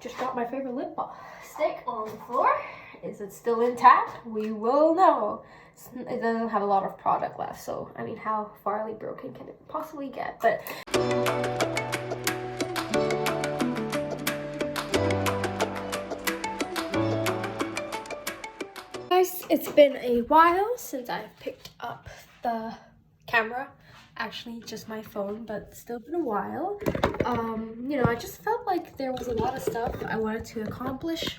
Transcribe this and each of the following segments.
just dropped my favorite lipstick on the floor. Is it still intact? We will know. It doesn't have a lot of product left, so I mean, how farly broken can it possibly get? But guys, it's been a while since I picked up the camera. Actually, just my phone, but still been a while. You know, I just felt like there was a lot of stuff I wanted to accomplish.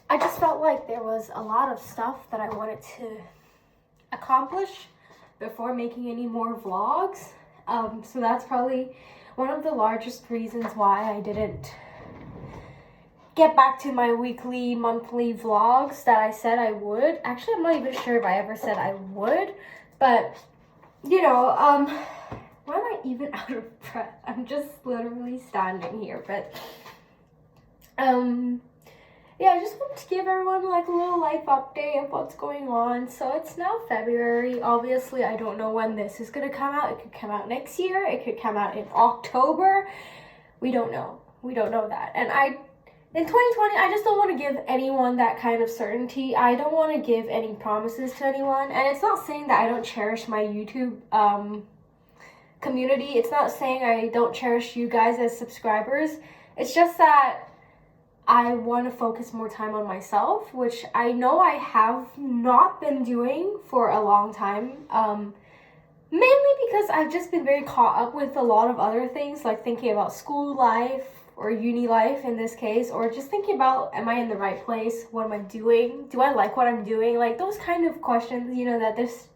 I just felt like there was a lot of stuff that I wanted to accomplish before making any more vlogs. So that's probably one of the largest reasons why I didn't get back to my weekly, monthly vlogs that I said I would. Actually, I'm not even sure if I ever said I would, but you know, why am I even out of breath? I'm just literally standing here, but yeah, I just wanted to give everyone like a little life update of what's going on. So it's now February. Obviously, I don't know when this is gonna come out. It could come out next year. It could come out in October. We don't know. We don't know that. And in 2020, I just don't want to give anyone that kind of certainty. I don't want to give any promises to anyone. And it's not saying that I don't cherish my YouTube community. It's not saying I don't cherish you guys as subscribers. It's just that I want to focus more time on myself, which I know I have not been doing for a long time. Mainly because I've just been very caught up with a lot of other things, like thinking about school life or uni life in this case, or just thinking about, am I in the right place? What am I doing? Do I like what I'm doing? Like those kind of questions, you know, that just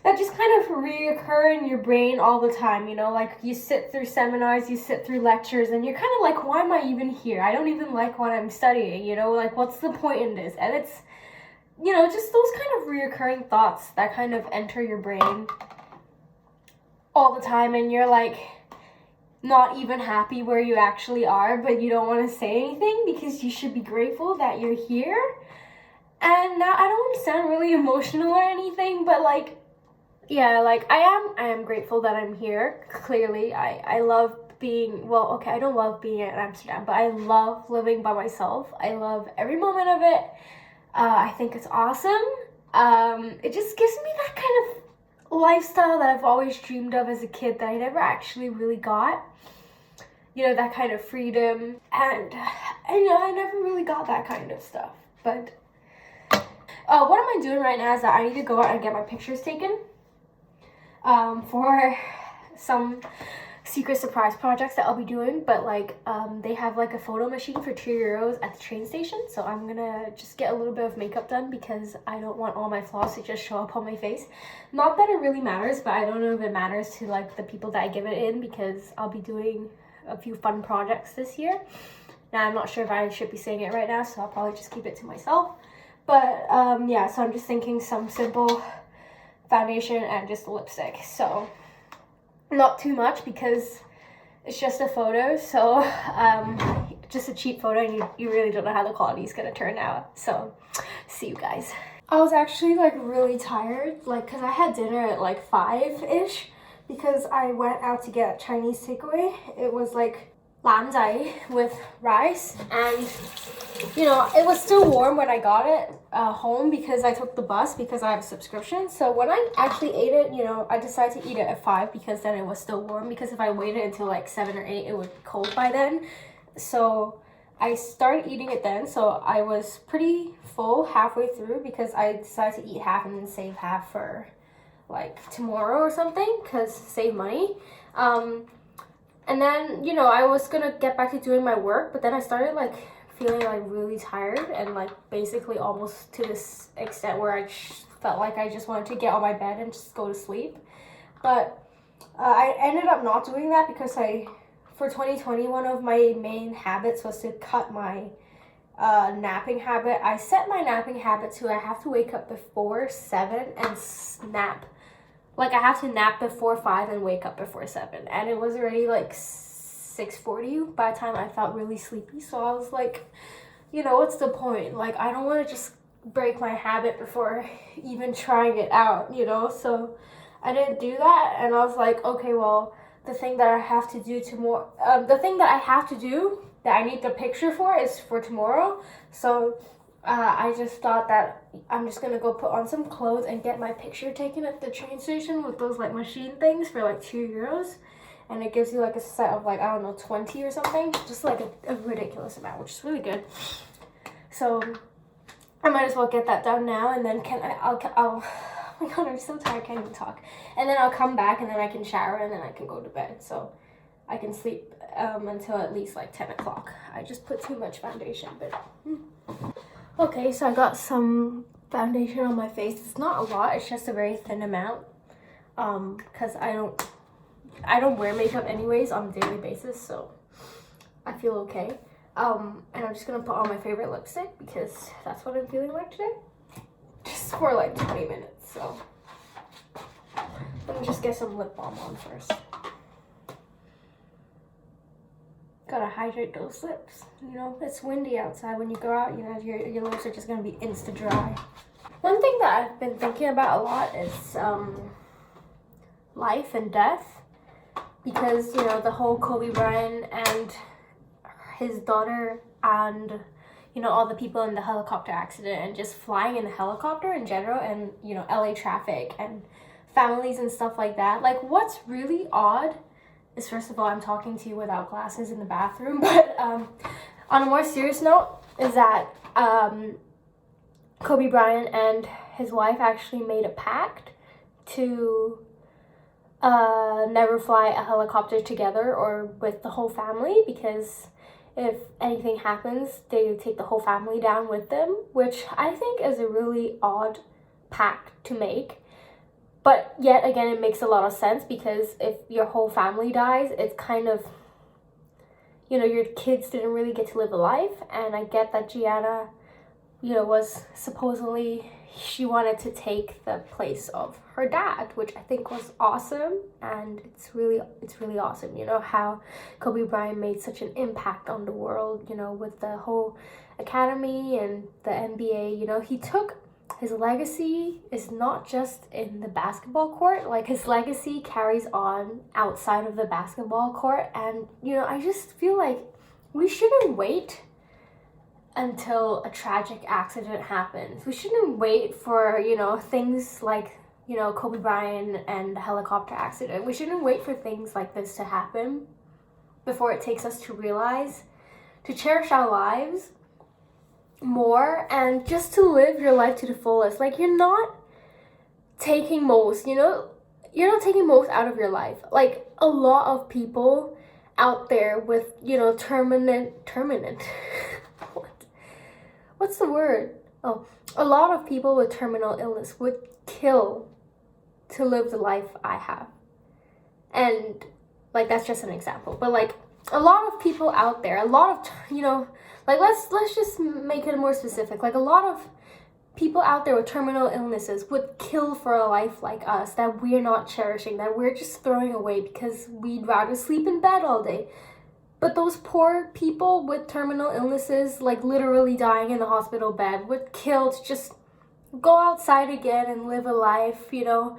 kind of reoccur in your brain all the time, you know, like you sit through seminars, you sit through lectures, and you're kind of like, why am I even here? I don't even like what I'm studying, you know, like what's the point in this? And it's, you know, just those kind of reoccurring thoughts that kind of enter your brain all the time, and you're like not even happy where you actually are, but you don't want to say anything because you should be grateful that you're here. And now I don't want to sound really emotional or anything, but like, yeah, like I am grateful that I'm here. Clearly, I love being, well, okay, I don't love being in Amsterdam, but I love living by myself. I love every moment of it. I think it's awesome. It just gives me that kind of lifestyle that I've always dreamed of as a kid that I never actually really got. You know, that kind of freedom, and you know, I never really got that kind of stuff. But what am I doing right now is that I need to go out and get my pictures taken for some secret surprise projects that I'll be doing. But like they have like a photo machine for €2 at the train station, so I'm gonna just get a little bit of makeup done because I don't want all my flaws to just show up on my face. Not that it really matters, but I don't know if it matters to like the people that I give it in, because I'll be doing a few fun projects this year. Now I'm not sure if I should be saying it right now, so I'll probably just keep it to myself. But yeah, so I'm just thinking some simple foundation and just lipstick, so not too much because it's just a photo. So just a cheap photo, and you really don't know how the quality is gonna turn out. So see you guys. I was actually like really tired, like because I had dinner at like 5-ish, because I went out to get Chinese takeaway. It was like lanzai with rice, and you know, it was still warm when I got it home because I took the bus because I have a subscription. So when I actually ate it, you know, I decided to eat it at 5 because then it was still warm, because if I waited until like 7 or 8, it would be cold by then. So I started eating it then, so I was pretty full halfway through because I decided to eat half and then save half for like tomorrow or something, because save money. And then, you know, I was gonna get back to doing my work, but then I started like feeling like really tired, and like basically almost to this extent where I felt like I just wanted to get on my bed and just go to sleep. But I ended up not doing that because for 2020, one of my main habits was to cut my napping habit. I set my napping habit to I have to wake up before 7 and nap. Like I have to nap before 5 and wake up before 7. And it was already like 6:40 by the time I felt really sleepy. So I was like, you know, what's the point? Like I don't want to just break my habit before even trying it out, you know? So I didn't do that, and I was like, okay, well, the thing that I have to do that I need the picture for is for tomorrow. So I just thought that I'm just gonna go put on some clothes and get my picture taken at the train station with those like machine things for like €2. And it gives you like a set of like, I don't know, 20 or something. Just like a ridiculous amount, which is really good. So I might as well get that done now, and then I'll oh my god, I'm so tired, I can't even talk. And then I'll come back and then I can shower and then I can go to bed. So I can sleep until at least like 10 o'clock. I just put too much foundation, but Okay, so I got some foundation on my face. It's not a lot, it's just a very thin amount. Because I don't wear makeup anyways on a daily basis, so I feel okay. And I'm just gonna put on my favorite lipstick because that's what I'm feeling like today. Just for like 20 minutes, so let me just get some lip balm on first. Gotta hydrate those lips. You know, it's windy outside. When you go out, you know, your lips are just gonna be insta dry. One thing that I've been thinking about a lot is life and death, because you know the whole Kobe Bryant and his daughter and you know all the people in the helicopter accident and just flying in the helicopter in general, and you know LA traffic and families and stuff like that. Like, what's really odd is, first of all, I'm talking to you without glasses in the bathroom, but on a more serious note is that Kobe Bryant and his wife actually made a pact to never fly a helicopter together or with the whole family, because if anything happens, they take the whole family down with them, which I think is a really odd pact to make. But yet again, it makes a lot of sense, because if your whole family dies, it's kind of, you know, your kids didn't really get to live a life. And I get that Gianna, you know, was supposedly, she wanted to take the place of her dad, which I think was awesome. And it's really awesome, you know, how Kobe Bryant made such an impact on the world, you know, with the whole academy and the NBA. You know, he took, his legacy is not just in the basketball court, like his legacy carries on outside of the basketball court. And you know, I just feel like we shouldn't wait until a tragic accident happens. We shouldn't wait for, you know, things like, you know, Kobe Bryant and the helicopter accident. We shouldn't wait for things like this to happen before it takes us to realize to cherish our lives more and just to live your life to the fullest. Like, you're not taking most, you know, you're not taking most out of your life. Like, a lot of people out there with, you know, what's the word? Oh, a lot of people with terminal illness would kill to live the life I have. And like, that's just an example, but like a lot of people out there, a lot of, you know, like let's just make it more specific. Like, a lot of people out there with terminal illnesses would kill for a life like us that we're not cherishing, that we're just throwing away because we'd rather sleep in bed all day. But those poor people with terminal illnesses, like literally dying in the hospital bed, would kill to just go outside again and live a life, you know,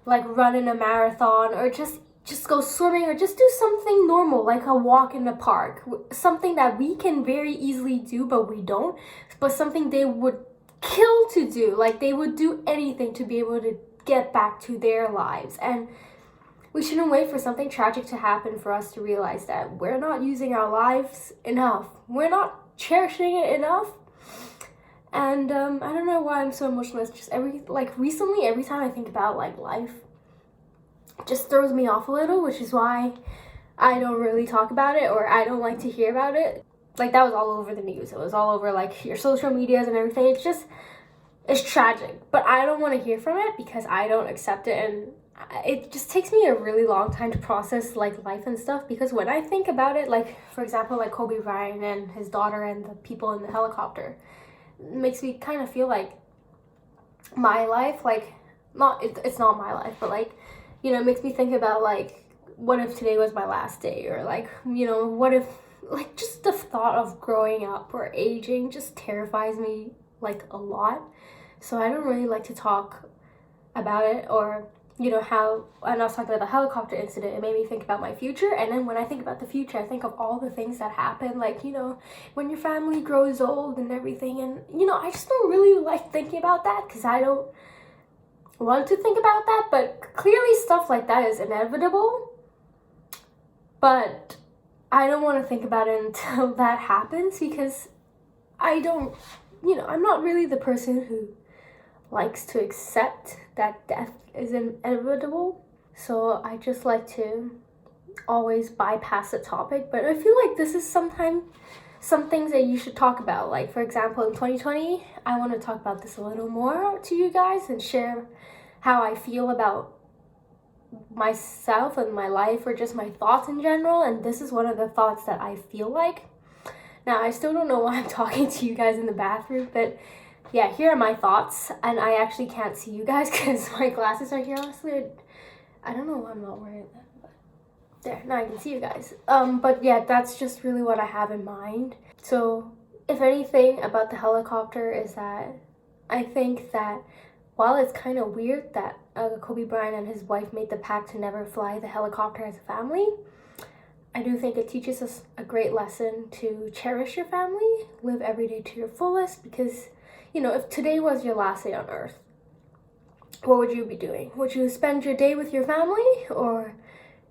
like run in a marathon, or just go swimming, or just do something normal like a walk in the park, something that we can very easily do but we don't, but something they would kill to do. Like, they would do anything to be able to get back to their lives. And we shouldn't wait for something tragic to happen for us to realize that we're not using our lives enough, we're not cherishing it enough. And I don't know why I'm so emotional. It's just recently, every time I think about like life, it just throws me off a little, which is why I don't really talk about it, or I don't like to hear about it. Like, that was all over the news. It was all over like your social medias and everything. It's tragic, but I don't want to hear from it because I don't accept it, and it just takes me a really long time to process like life and stuff. Because when I think about it, like for example, like Kobe Bryant and his daughter and the people in the helicopter, it makes me kind of feel like my life, like it's not my life, but like, you know, it makes me think about like, what if today was my last day, or like, you know, what if, like, just the thought of growing up or aging just terrifies me like a lot. So I don't really like to talk about it, or you know, how, and I was talking about the helicopter incident, it made me think about my future. And then when I think about the future, I think of all the things that happen, like, you know, when your family grows old and everything. And, you know, I just don't really like thinking about that because I don't want to think about that. But clearly stuff like that is inevitable. But I don't want to think about it until that happens, because I don't, you know, I'm not really the person who likes to accept that death is inevitable. So I just like to always bypass the topic. But I feel like this is sometimes some things that you should talk about. Like, for example, in 2020, I want to talk about this a little more to you guys and share how I feel about myself and my life, or just my thoughts in general. And this is one of the thoughts that I feel like. Now, I still don't know why I'm talking to you guys in the bathroom, but yeah, here are my thoughts. And I actually can't see you guys because my glasses are here. Honestly, I don't know why I'm not wearing them, but there, now I can see you guys. But yeah, that's just really what I have in mind. So if anything about the helicopter is that I think that while it's kind of weird that Kobe Bryant and his wife made the pact to never fly the helicopter as a family, I do think it teaches us a great lesson to cherish your family, live every day to your fullest, because, you know, if today was your last day on earth, what would you be doing? Would you spend your day with your family? Or,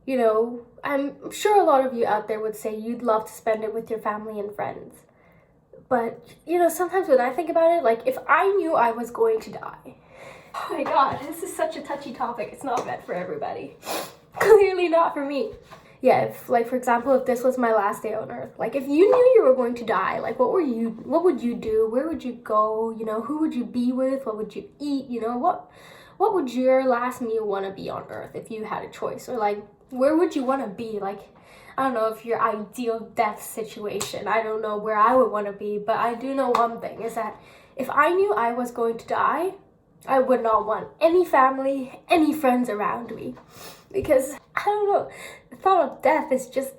you know, I'm sure a lot of you out there would say you'd love to spend it with your family and friends. But, you know, sometimes when I think about it, like, if I knew I was going to die, oh my god, this is such a touchy topic. It's not meant for everybody. Clearly not for me. Yeah, if, like, for example, if this was my last day on earth, like, if you knew you were going to die, like, what would you do? Where would you go? You know, who would you be with? What would you eat? You know, what would your last meal want to be on earth if you had a choice? Or, like, where would you want to be? Like, I don't know if your ideal death situation, I don't know where I would want to be, but I do know one thing, is that if I knew I was going to die, I would not want any family, any friends around me. Because, I don't know, the thought of death is just,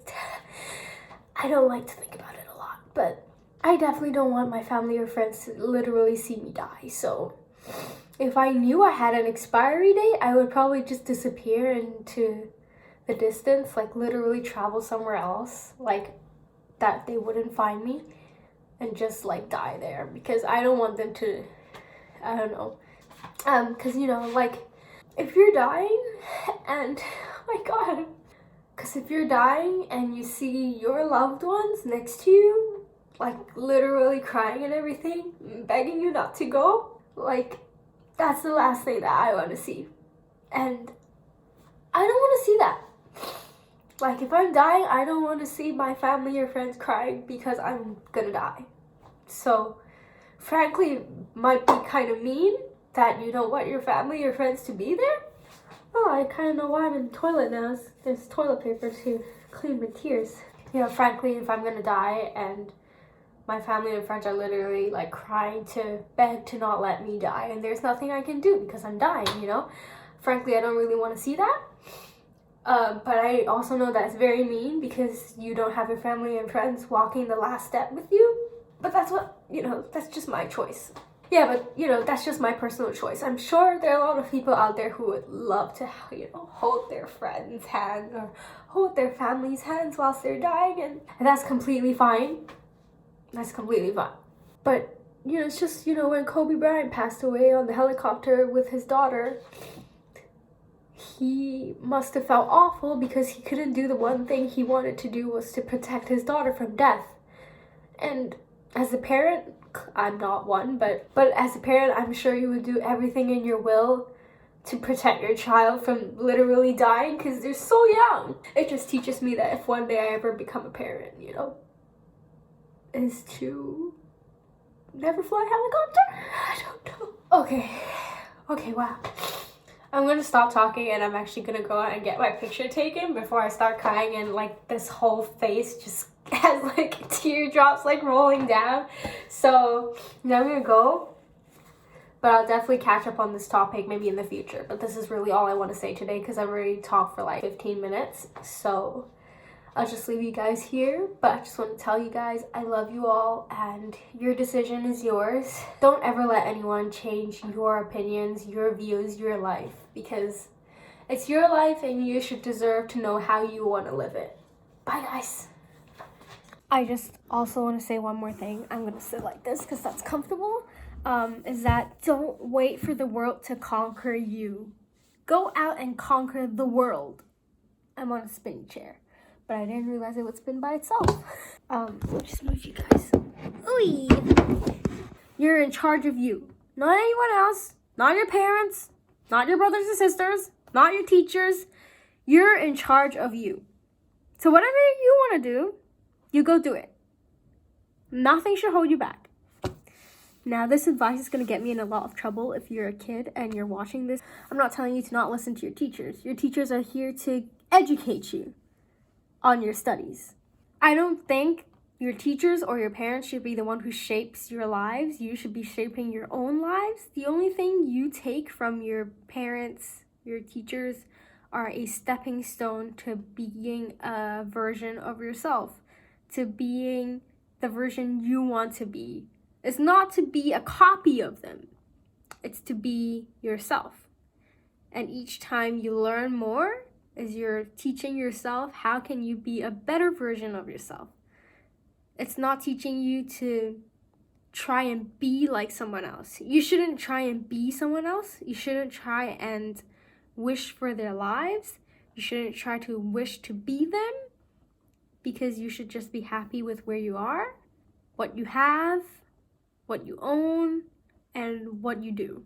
I don't like to think about it a lot. But I definitely don't want my family or friends to literally see me die. So if I knew I had an expiry date, I would probably just disappear into the distance, like literally travel somewhere else, like that they wouldn't find me, and just like die there, because I don't want them to, I don't know, because, you know, like, if you're dying and, oh my god, because if you're dying and you see your loved ones next to you, like literally crying and everything, begging you not to go, like, that's the last thing that I want to see. And I don't want to see that. Like, if I'm dying, I don't want to see my family or friends crying because I'm gonna die. So, frankly, it might be kind of mean that you don't want your family or friends to be there. Oh, I kind of know why I'm in the toilet now. There's toilet paper to clean my tears. You know, frankly, if I'm gonna die and my family and friends are literally like crying to beg to not let me die, and there's nothing I can do because I'm dying, you know, frankly, I don't really want to see that. But I also know that's very mean because you don't have your family and friends walking the last step with you. But that's what, you know, that's just my choice. Yeah, but, you know, that's just my personal choice. I'm sure there are a lot of people out there who would love to, you know, hold their friends' hands or hold their family's hands whilst they're dying, and that's completely fine. That's completely fine. But, you know, it's just, you know, when Kobe Bryant passed away on the helicopter with his daughter, he must have felt awful because he couldn't do the one thing he wanted to do, was to protect his daughter from death. And as a parent, I'm not one, but as a parent, I'm sure you would do everything in your will to protect your child from literally dying because they're so young. It just teaches me that if one day I ever become a parent, you know, is to never fly a helicopter? I don't know. Okay, wow. I'm gonna stop talking and I'm actually gonna go out and get my picture taken before I start crying and like this whole face just has like teardrops like rolling down. So now I'm gonna go, but I'll definitely catch up on this topic maybe in the future. But this is really all I want to say today because I've already talked for like 15 minutes. So I'll just leave you guys here, but I just want to tell you guys I love you all and your decision is yours. Don't ever let anyone change your opinions, your views, your life, because It's your life and you should deserve to know how you want to live it. Bye, guys. I just also want to say one more thing. I'm going to sit like this because that's comfortable. Is that don't wait for the world to conquer you. Go out and conquer the world. I'm on a spinny chair, but I didn't realize it would spin by itself. Just move you guys. Ooh. You're in charge of you. Not anyone else. Not your parents. Not your brothers and sisters. Not your teachers. You're in charge of you. So whatever you want to do, you go do it. Nothing should hold you back. Now, this advice is going to get me in a lot of trouble if you're a kid and you're watching this. I'm not telling you to not listen to your teachers. Your teachers are here to educate you on your studies. I don't think your teachers or your parents should be the one who shapes your lives. You should be shaping your own lives. The only thing you take from your parents, your teachers, are a stepping stone to being a version of yourself, to being the version you want to be. It's not to be a copy of them. It's to be yourself. And each time you learn more, as you're teaching yourself, how can you be a better version of yourself? It's not teaching you to try and be like someone else. You shouldn't try and be someone else. You shouldn't try and wish for their lives. You shouldn't try to wish to be them, because you should just be happy with where you are, what you have, what you own, and what you do.